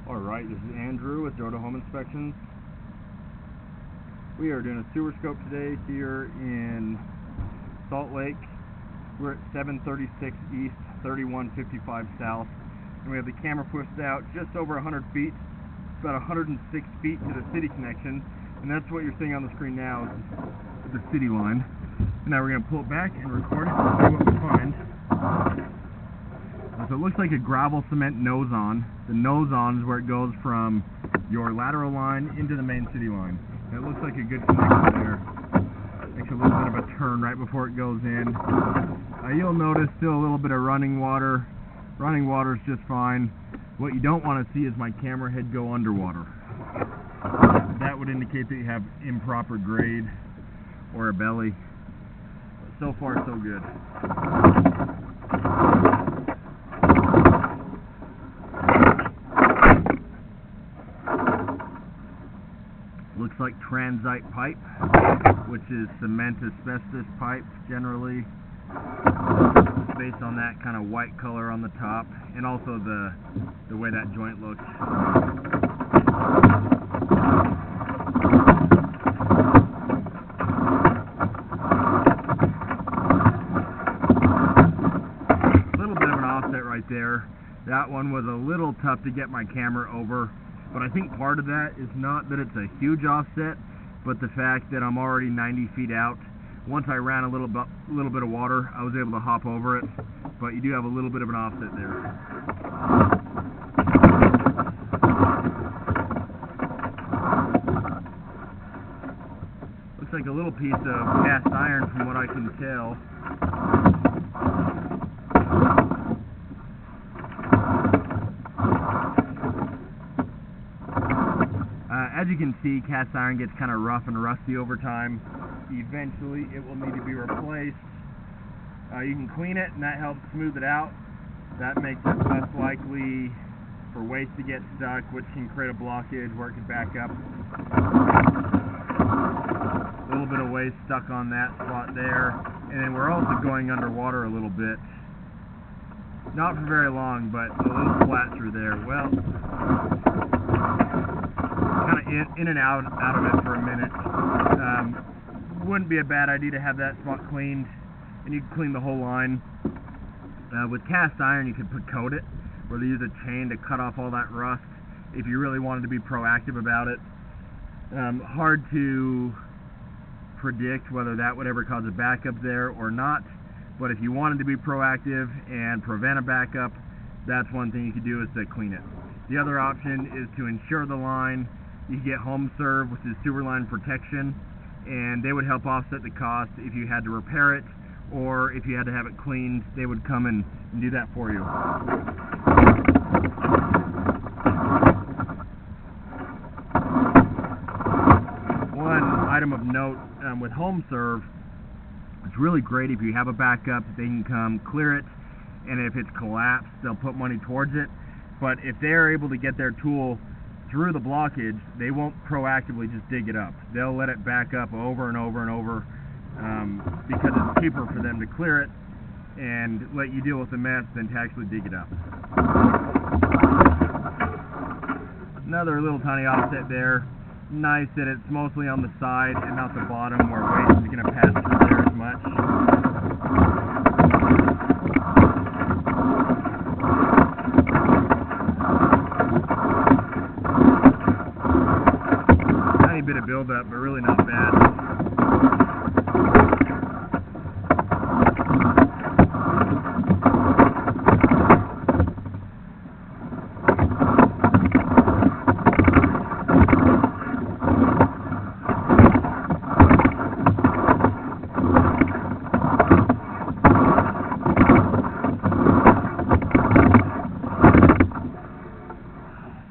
Alright, this is Andrew with Dodo Home Inspections. We are doing a sewer scope today here in Salt Lake. We're at 736 East, 3155 South. And we have the camera pushed out just over 100 feet, about 106 feet to the city connection. And that's what you're seeing on the screen now is the city line. And now we're going to pull it back and record it and see what we find. So it looks like a gravel cement nose-on. The nose-on is where it goes from your lateral line into the main city line. And it looks like a good connection there. Makes a little bit of a turn right before it goes in. You'll notice still a little bit of running water. Running water is just fine. What you don't want to see is my camera head go underwater. That would indicate that you have improper grade or a belly. But so far, so good. Looks like transite pipe, which is cement asbestos pipe generally, based on that kind of white color on the top, and also the way that joint looks. A little bit of an offset right there. That one was a little tough to get my camera over. But I think part of that is not that it's a huge offset, but the fact that I'm already 90 feet out. Once I ran a little bit of water, I was able to hop over it, but you do have a little bit of an offset there. Looks like a little piece of cast iron from what I can tell. As you can see, cast iron gets kind of rough and rusty over time. Eventually, it will need to be replaced. You can clean it, and that helps smooth it out. That makes it less likely for waste to get stuck, which can create a blockage where it can back up. A little bit of waste stuck on that spot there. And then we're also going underwater a little bit. Not for very long, but a little flat through there. Well, kind of in and out of it for a minute. Wouldn't be a bad idea to have that spot cleaned, and you can clean the whole line. With cast iron, you could coat it, where they use a chain to cut off all that rust if you really wanted to be proactive about it. Hard to predict whether that would ever cause a backup there or not, but if you wanted to be proactive and prevent a backup, that's one thing you could do, is to clean it. The other option is to insure the line. You can get HomeServe, which is sewer line protection, and they would help offset the cost if you had to repair it, or if you had to have it cleaned, they would come and do that for you. One item of note with HomeServe, it's really great if you have a backup. They can come clear it, and if it's collapsed, they'll put money towards it. But if they're able to get their tool through the blockage, they won't proactively just dig it up. They'll let it back up over and over and over because it's cheaper for them to clear it and let you deal with the mess than to actually dig it up. Another little tiny offset there. Nice that it's mostly on the side and not the bottom where waste is going to pass through there as much. Bit of build-up, but really not bad.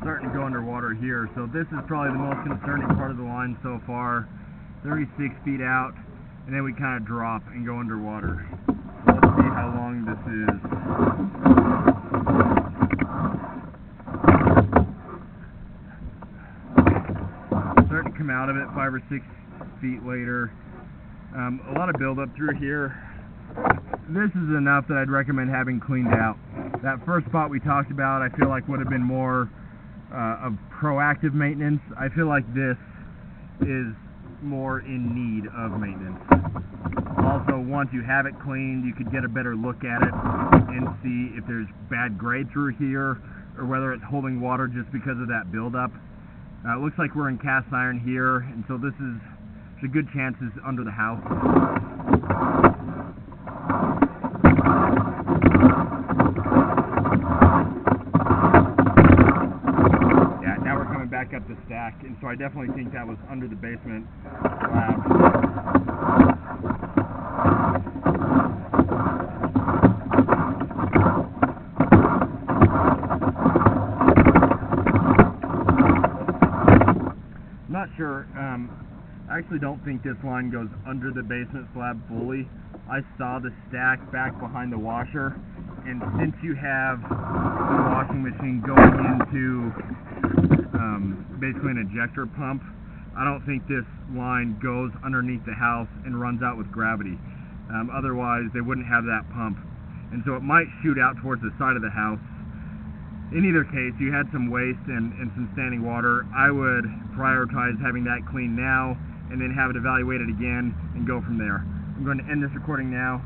Starting to go underwater here, so this is probably the most concerning part of the line so far. 36 feet out, and then we kind of drop and go underwater. So let's see how long this is. Starting to come out of it 5 or 6 feet later. A lot of buildup through here. This is enough that I'd recommend having cleaned out. That first spot we talked about, I feel like would have been more of proactive maintenance. I feel like this is more in need of maintenance. Also, once you have it cleaned, you could get a better look at it and see if there's bad grade through here or whether it's holding water just because of that buildup. It looks like we're in cast iron here, and so there's a good chance it's under the house. Yeah, now we're coming back up the stack, and so I definitely think that was under the basement slab. Not sure. I actually don't think this line goes under the basement slab fully. I saw the stack back behind the washer, and since you have the washing machine going into basically an ejector pump, I don't think this line goes underneath the house and runs out with gravity. Otherwise, they wouldn't have that pump. And so it might shoot out towards the side of the house. In either case, you had some waste and some standing water. I would prioritize having that cleaned now and then have it evaluated again and go from there. I'm going to end this recording now.